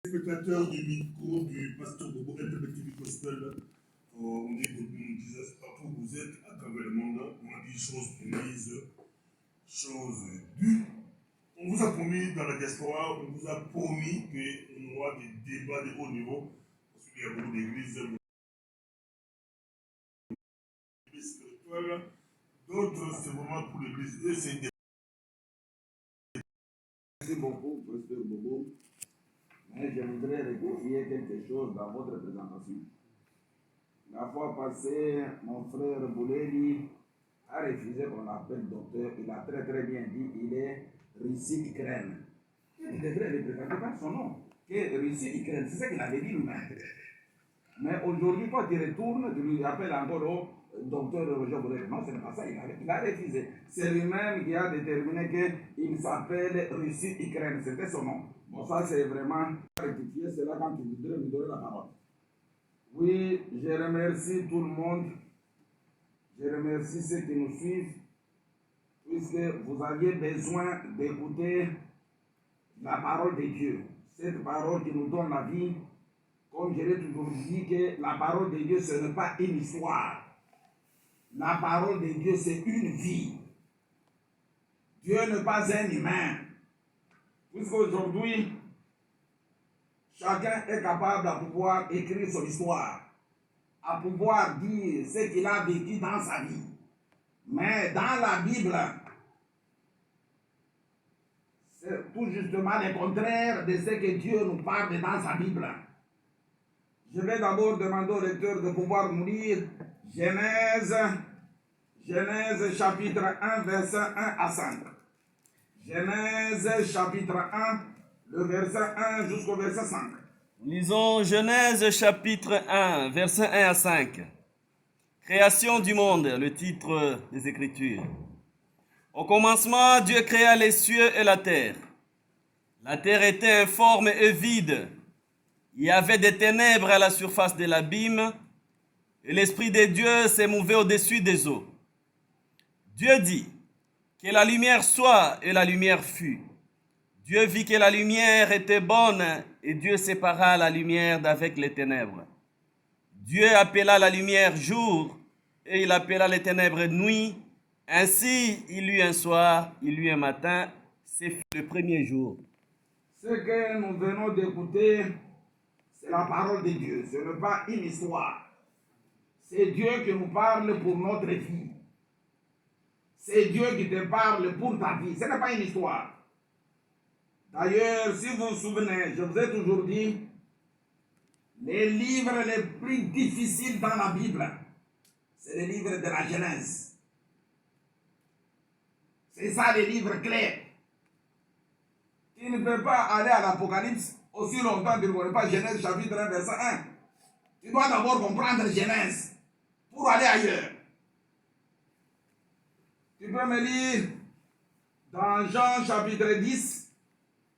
Spectateur du micro du pasteur Bobo LGBTQ Gospel, on dit que nous disons partout où vous êtes à travers le monde, on a dit choses promises, choses dues. On vous a promis dans la diaspora, on vous a promis qu'on aura des débats de haut niveau, parce qu'il y a beaucoup d'églises spirituelles, d'autres c'est vraiment pour l'église. Et c'est des... Merci beaucoup, pasteur Bobo. Mais je voudrais rectifier quelque chose dans votre présentation. La fois passée, mon frère Bouleli a refusé qu'on l'appelle docteur. Il a très très bien dit il est Russie Ukraine. Il devrait le présenter par son nom. Que Russie Ukraine, c'est ça qu'il avait dit lui-même. Mais aujourd'hui, quand il retourne, tu lui appelles encore au docteur Roger Bouleli. Non, ce n'est pas ça, il a refusé. C'est lui-même qui a déterminé qu'il s'appelle Russie Ukraine. C'était son nom. Bon, ça c'est vraiment rectifié, c'est là quand tu voudrais me donner la parole. Oui, je remercie tout le monde. Je remercie ceux qui nous suivent, puisque vous aviez besoin d'écouter la parole de Dieu. Cette parole qui nous donne la vie. Comme je l'ai toujours dit, que la parole de Dieu, ce n'est pas une histoire. La parole de Dieu, c'est une vie. Dieu n'est pas un humain. Puisqu'aujourd'hui, chacun est capable de pouvoir écrire son histoire, à pouvoir dire ce qu'il a vécu dans sa vie. Mais dans la Bible, c'est tout justement le contraire de ce que Dieu nous parle dans sa Bible. Je vais d'abord demander au lecteur de pouvoir nous lire Genèse chapitre 1, verset 1 à 5. Genèse chapitre 1, le verset 1 jusqu'au verset 5. Lisons Genèse chapitre 1, verset 1 à 5. Création du monde, le titre des Écritures. Au commencement, Dieu créa les cieux et la terre. La terre était informe et vide. Il y avait des ténèbres à la surface de l'abîme, et l'Esprit de Dieu s'émouvait au-dessus des eaux. Dieu dit, que la lumière soit, et la lumière fut. Dieu vit que la lumière était bonne, et Dieu sépara la lumière d'avec les ténèbres. Dieu appela la lumière jour, et il appela les ténèbres nuit. Ainsi, il eut un soir, il eut un matin. C'est le premier jour. Ce que nous venons d'écouter, c'est la parole de Dieu. Ce n'est pas une histoire. C'est Dieu qui nous parle pour notre vie. C'est Dieu qui te parle pour ta vie. Ce n'est pas une histoire. D'ailleurs, si vous vous souvenez, je vous ai toujours dit, les livres les plus difficiles dans la Bible, c'est les livres de la Genèse. C'est ça les livres clés. Tu ne peux pas aller à l'Apocalypse aussi longtemps que tu ne connais pas Genèse chapitre 1, verset 1. Tu dois d'abord comprendre Genèse pour aller ailleurs. Tu peux me lire dans Jean chapitre 10,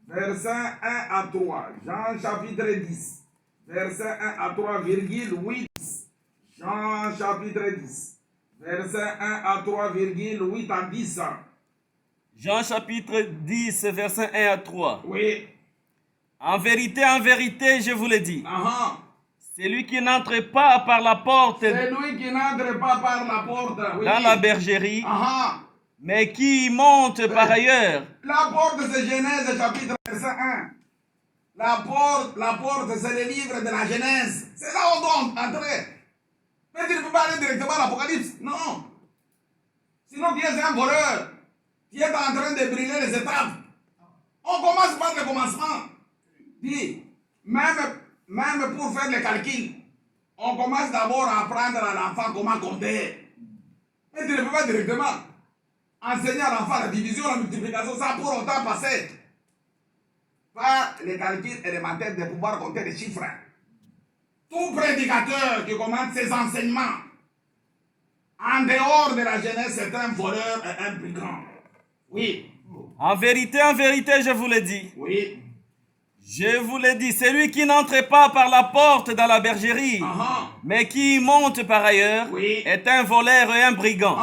verset 1 à 3. Jean chapitre 10, verset 1 à 3, virgule 8. Jean chapitre 10, verset 1 à 3, virgule 8 à 10. Jean chapitre 10, verset 1 à 3. Oui. En vérité, je vous le dis. Celui qui n'entre pas par la porte Celui qui n'entre pas par la porte, oui, dans la bergerie, mais qui monte par ailleurs. La porte, c'est Genèse chapitre 1. La porte, c'est le livre de la Genèse. C'est là où on doit entrer. Mais tu ne peux pas aller directement à l'Apocalypse. Non. Sinon, tu es un voleur. Tu es en train de brûler les étapes. On commence par le commencement. Dis, même pour faire les calculs, on commence d'abord à apprendre à l'enfant comment compter. Mais tu ne peux pas directement enseigner à l'enfant la division, la multiplication, ça pour autant passer par les calculs élémentaires de pouvoir compter les chiffres. Tout prédicateur qui commence ses enseignements en dehors de la Genèse, c'est un voleur et un brigand. Oui. En vérité, je vous le dis. Oui. Je vous le dis, celui qui n'entre pas par la porte dans la bergerie, mais qui monte par ailleurs, oui, est un voleur et un brigand.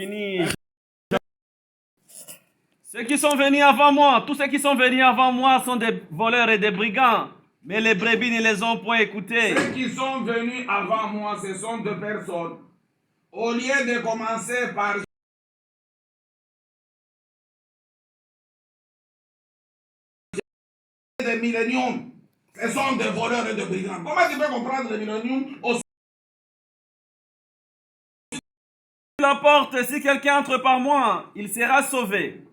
Fini. Ceux qui sont venus avant moi, tous ceux qui sont venus avant moi sont des voleurs et des brigands, mais les brebis ne les ont point écoutés. Ceux qui sont venus avant moi, ce sont deux personnes. Au lieu de commencer par des milléniums, ce sont des voleurs et des brigands. Comment tu peux comprendre le millénium aussi? La porte, si quelqu'un entre par moi, il sera sauvé.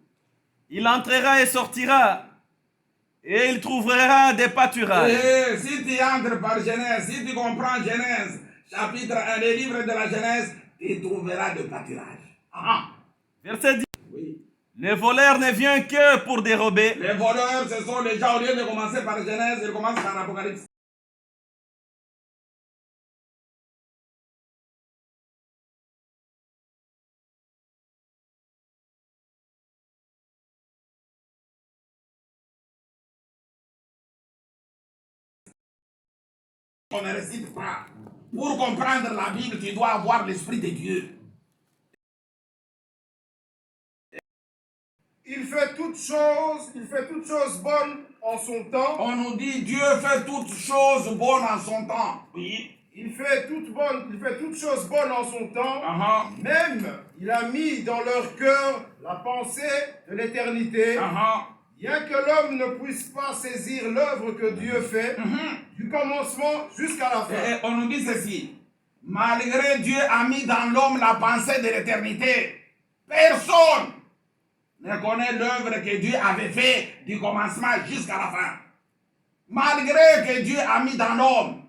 Il entrera et sortira, et il trouvera des pâturages. Et si tu entres par Genèse, si tu comprends Genèse, chapitre 1, les livres de la Genèse, tu trouveras des pâturages. Verset 10. Oui. Le voleur ne vient que pour dérober, Les voleurs, ce sont les gens, au lieu de commencer par Genèse, ils commencent par Apocalypse. On ne récite pas. Pour comprendre la Bible, tu dois avoir l'Esprit de Dieu. Il fait toutes choses bonnes en son temps. On nous dit Dieu fait toutes choses bonnes en son temps. Oui. Il fait toutes choses bonnes en son temps. Même, il a mis dans leur cœur la pensée de l'éternité. Bien que l'homme ne puisse pas saisir l'œuvre que Dieu fait, du commencement jusqu'à la fin. Et on nous dit ceci. Malgré Dieu a mis dans l'homme la pensée de l'éternité, personne ne connaît l'œuvre que Dieu avait fait du commencement jusqu'à la fin. Malgré que Dieu a mis dans l'homme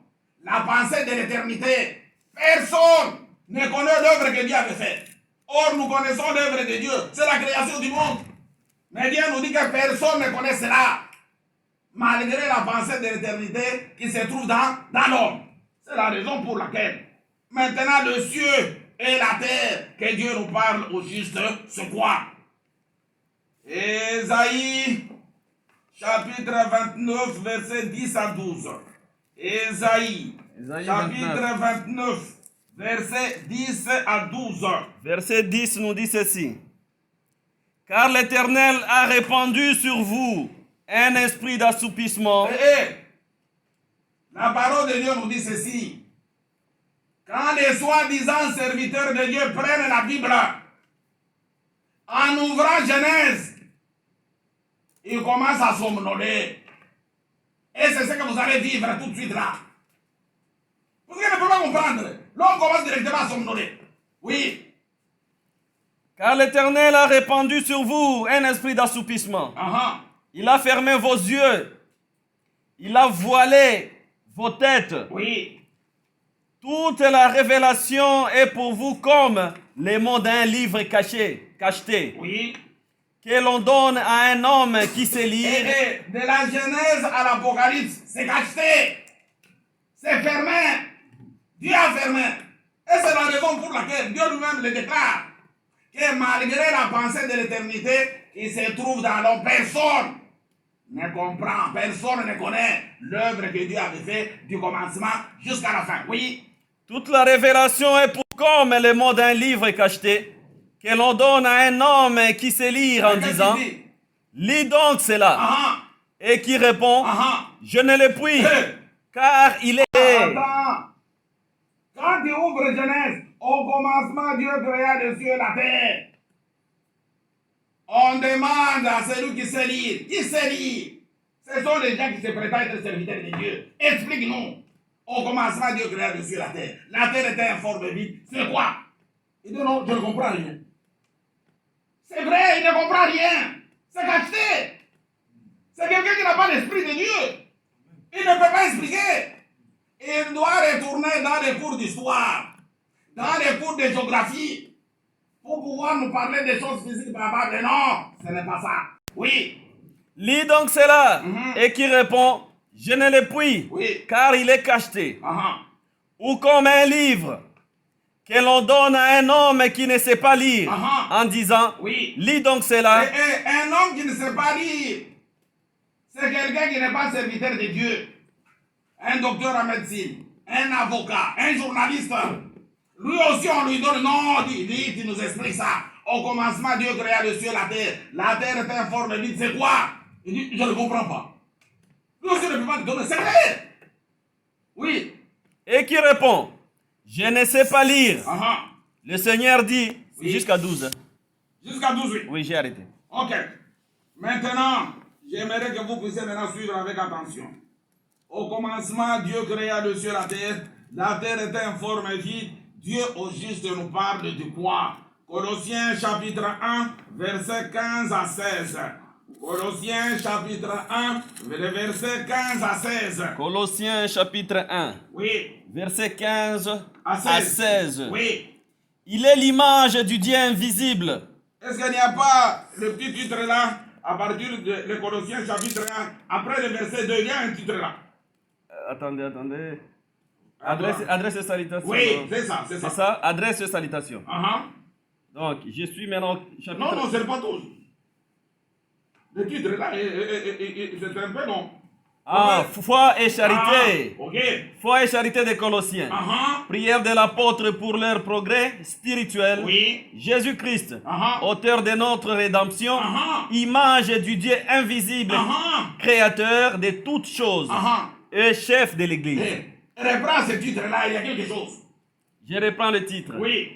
la pensée de l'éternité, personne ne connaît l'œuvre que Dieu avait faite. Or, nous connaissons l'œuvre de Dieu, c'est la création du monde. Mais Dieu nous dit que personne ne connaît cela, malgré la pensée de l'éternité qui se trouve dans l'homme. C'est la raison pour laquelle, maintenant, le ciel et la terre, que Dieu nous parle au juste, c'est quoi? Ésaïe, chapitre 29, versets 10 à 12. Ésaïe chapitre 29, versets 10 à 12. Verset 10 nous dit ceci. Car l'Éternel a répandu sur vous un esprit d'assoupissement. La parole de Dieu nous dit ceci. Quand les soi-disant serviteurs de Dieu prennent la Bible, en ouvrant Genèse, ils commencent à somnoler. Et c'est ce que vous allez vivre tout de suite là. Vous ne pouvez pas comprendre. L'homme commence directement à somnoler. Oui. Car l'Éternel a répandu sur vous un esprit d'assoupissement. Il a fermé vos yeux. Il a voilé vos têtes. Oui. Toute la révélation est pour vous comme les mots d'un livre cacheté. Oui. Que l'on donne à un homme qui sait lire. Et de la Genèse à l'Apocalypse, c'est cacheté. C'est fermé. Dieu a fermé. Et c'est la raison pour laquelle Dieu lui-même le déclare. Que malgré la pensée de l'éternité qui se trouve dans l'homme, personne ne comprend, personne ne connaît l'œuvre que Dieu avait fait du commencement jusqu'à la fin. Oui. Toute la révélation est pour comme les mots d'un livre cacheté que l'on donne à un homme qui sait lire en disant « Lis donc cela » et qui répond « Je ne le puis, car il est... » Attends. Quand tu ouvres Genèse, au commencement, Dieu créa les cieux et la terre. On demande à celui qui sait lire. Qui sait lire? Ce sont les gens qui se prétendent être serviteurs de Dieu. Explique-nous. Au commencement, Dieu créa les cieux et la terre. La terre était en forme vide. C'est quoi? Il dit non, je ne comprends rien. C'est vrai, il ne comprend rien. C'est cacheté. C'est quelqu'un qui n'a pas l'esprit de Dieu. Il ne peut pas expliquer. Il doit retourner dans les cours d'histoire, dans les cours de géographie, pour pouvoir nous parler des choses physiques probables. Non, ce n'est pas ça. Oui. Lis donc cela. Et qui répond « Je ne le puis, Oui. car il est cacheté. Ou comme un livre que l'on donne à un homme qui ne sait pas lire en disant Oui. Lis donc cela. Et un homme qui ne sait pas lire, c'est quelqu'un qui n'est pas serviteur de Dieu. Un docteur en médecine, un avocat, un journaliste. Lui aussi, on lui donne, non, dis, tu nous expliques ça. Au commencement, Dieu créa le ciel et la terre. La terre était informe, il dit, c'est quoi? Il dit, je ne comprends pas. Lui aussi ne peut pas te donner, c'est clair. Oui. Et qui répond, je ne sais pas lire. Uh-huh. Le Seigneur dit, Oui. jusqu'à 12. Hein. Jusqu'à 12, oui. Oui, j'ai arrêté. Ok. Maintenant, j'aimerais que vous puissiez maintenant suivre avec attention. Au commencement, Dieu créa le ciel et la terre. La terre était informe et vide. Dieu au juste nous parle de quoi? Colossiens chapitre 1, verset 15 à 16. Colossiens chapitre 1, verset 15 à 16. Colossiens chapitre 1, Oui. verset 15 À à 16. Oui. Il est l'image du Dieu invisible. Est-ce qu'il n'y a pas le petit titre là, à partir de Colossiens chapitre 1, après le verset 2, il y a un titre là? Attendez. Adresse et salutation. Oui, c'est ça, c'est ça. C'est ça, adresse et salutation. Uh-huh. Donc, je suis maintenant au chapitre... Non, c'est pas tout. Le titre là, c'est un peu long. Ah, foi et charité. Ah, ok. Foi et charité des Colossiens. Uh-huh. Prière de l'apôtre pour leur progrès spirituel. Oui. Jésus-Christ, Uh-huh. auteur de notre rédemption, Uh-huh. image du Dieu invisible, Uh-huh. créateur de toutes choses, Uh-huh. et chef de l'Église. Reprends ce titre là, il y a quelque chose. Je reprends le titre. Oui.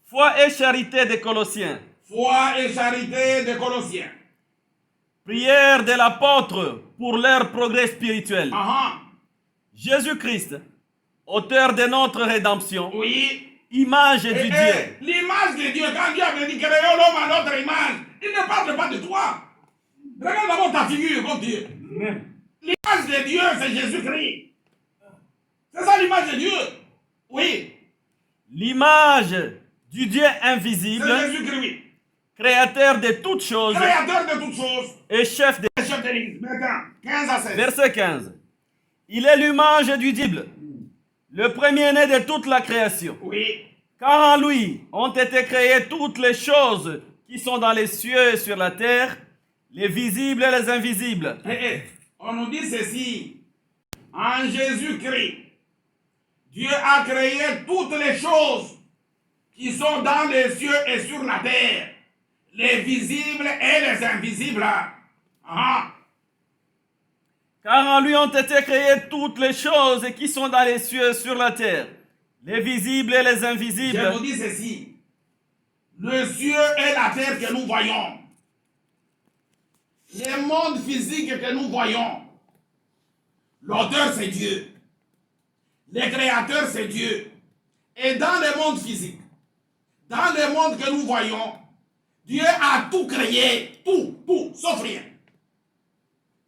Foi et charité des Colossiens. Foi et charité des Colossiens. Prière de l'apôtre pour leur progrès spirituel. Uh-huh. Jésus-Christ, auteur de notre rédemption, Oui. image du Dieu. L'image de Dieu, quand Dieu avait dit créons l'homme à notre image, il ne parle pas de toi. Regarde d'abord ta figure, comme Dieu. L'image de Dieu, c'est Jésus-Christ. C'est ça l'image de Dieu. Oui. L'image du Dieu C'est invisible, Jésus-Christ, oui. créateur de toutes choses Créateur de toutes choses. et chef de... Le chef de l'Église. Maintenant, 15 à 16. Verset 15. Il est l'image du Dieu, le premier-né de toute la création. Oui. Car en lui ont été créées toutes les choses qui sont dans les cieux et sur la terre, les visibles et les invisibles. On nous dit ceci. En Jésus-Christ, Dieu a créé toutes les choses qui sont dans les cieux et sur la terre, les visibles et les invisibles. Ah. Car en lui ont été créées toutes les choses qui sont dans les cieux et sur la terre, les visibles et les invisibles. Je vous dis ceci. Le ciel et la terre que nous voyons, les mondes physiques que nous voyons, l'auteur c'est Dieu. Les créateurs c'est Dieu. Et dans le monde physique, dans le monde que nous voyons, Dieu a tout créé, tout, sauf rien.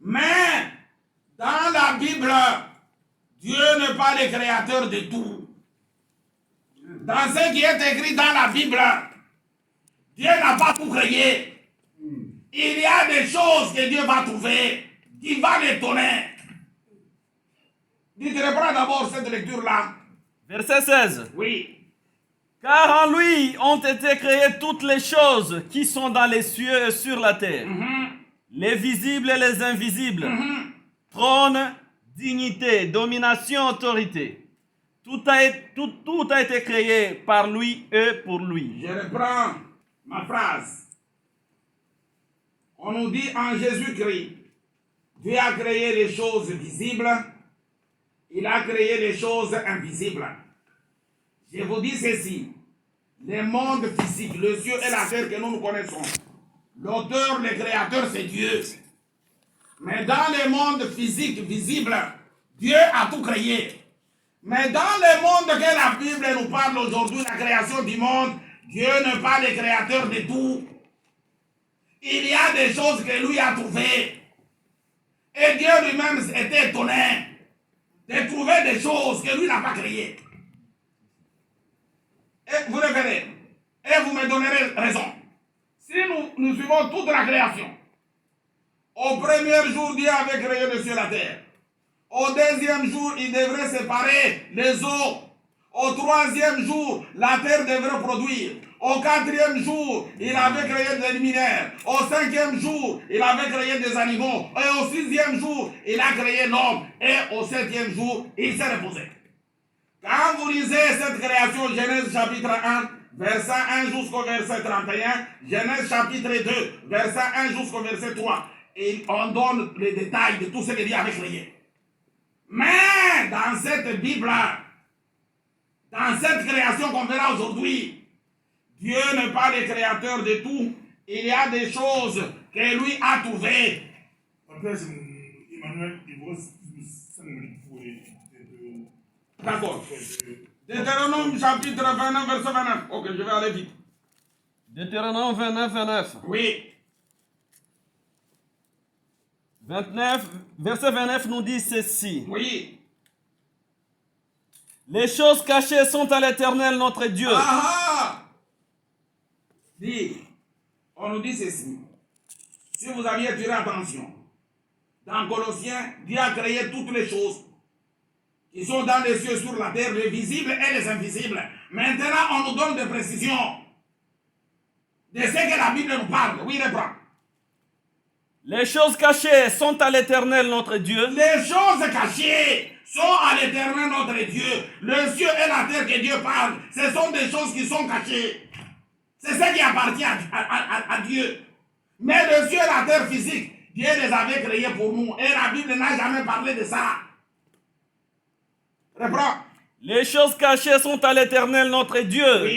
Mais dans la Bible, Dieu n'est pas le créateur de tout. Dans ce qui est écrit dans la Bible, Dieu n'a pas tout créé. Il y a des choses que Dieu va trouver, qui va l'étonner. Dites, reprends d'abord cette lecture-là. Verset 16. Oui. Car en lui ont été créées toutes les choses qui sont dans les cieux et sur la terre, les visibles et les invisibles, trône, dignité, domination, autorité. Tout a été créé par lui et pour lui. Je reprends ma phrase. On nous dit en Jésus-Christ, Dieu a créé les choses visibles, il a créé les choses invisibles. Je vous dis ceci, les mondes physiques, le ciel et la terre que nous connaissons, l'auteur, le créateur, c'est Dieu. Mais dans les mondes physiques visibles, Dieu a tout créé. Mais dans le monde que la Bible nous parle aujourd'hui, la création du monde, Dieu n'est pas le créateur de tout. Il y a des choses que lui a trouvées. Et Dieu lui-même était étonné de trouver des choses que lui n'a pas créées. Et vous le verrez. Et vous me donnerez raison. Si nous suivons toute la création, au premier jour, Dieu avait créé le ciel et la terre. Au deuxième jour, il devrait séparer les eaux. Au troisième jour, la terre devrait produire. Au quatrième jour, il avait créé des luminaires. Au cinquième jour, il avait créé des animaux. Et au sixième jour, il a créé l'homme. Et au septième jour, il s'est reposé. Quand vous lisez cette création, Genèse chapitre 1, verset 1 jusqu'au verset 31, Genèse chapitre 2, verset 1 jusqu'au verset 3, et on donne les détails de tout ce que Dieu avait créé. Mais dans cette Bible-là, dans cette création qu'on verra aujourd'hui, Dieu n'est pas le créateur de tout. Il y a des choses que lui a trouvées. Emmanuel, il vous reste 5 minutes pour D'accord. Deutéronome chapitre 29, verset 29. Ok, je vais aller vite. Deutéronome 29, 29. Oui. 29, verset 29 nous dit ceci. Oui. Les choses cachées sont à l'Éternel notre Dieu. Ah! Dis, on nous dit ceci. Si vous aviez tiré attention, dans Colossiens, Dieu a créé toutes les choses qui sont dans les cieux, sur la terre, les visibles et les invisibles. Maintenant, on nous donne des précisions de ce que la Bible nous parle. Oui, reprends. Les choses cachées sont à l'Éternel notre Dieu. Les choses cachées sont à l'Éternel notre Dieu. Le ciel et la terre que Dieu parle, ce sont des choses qui sont cachées. C'est ce qui appartient à Dieu. Mais le ciel et la terre physique, Dieu les avait créés pour nous. Et la Bible n'a jamais parlé de ça. Reprends. Les choses cachées sont à l'Éternel notre Dieu. Oui.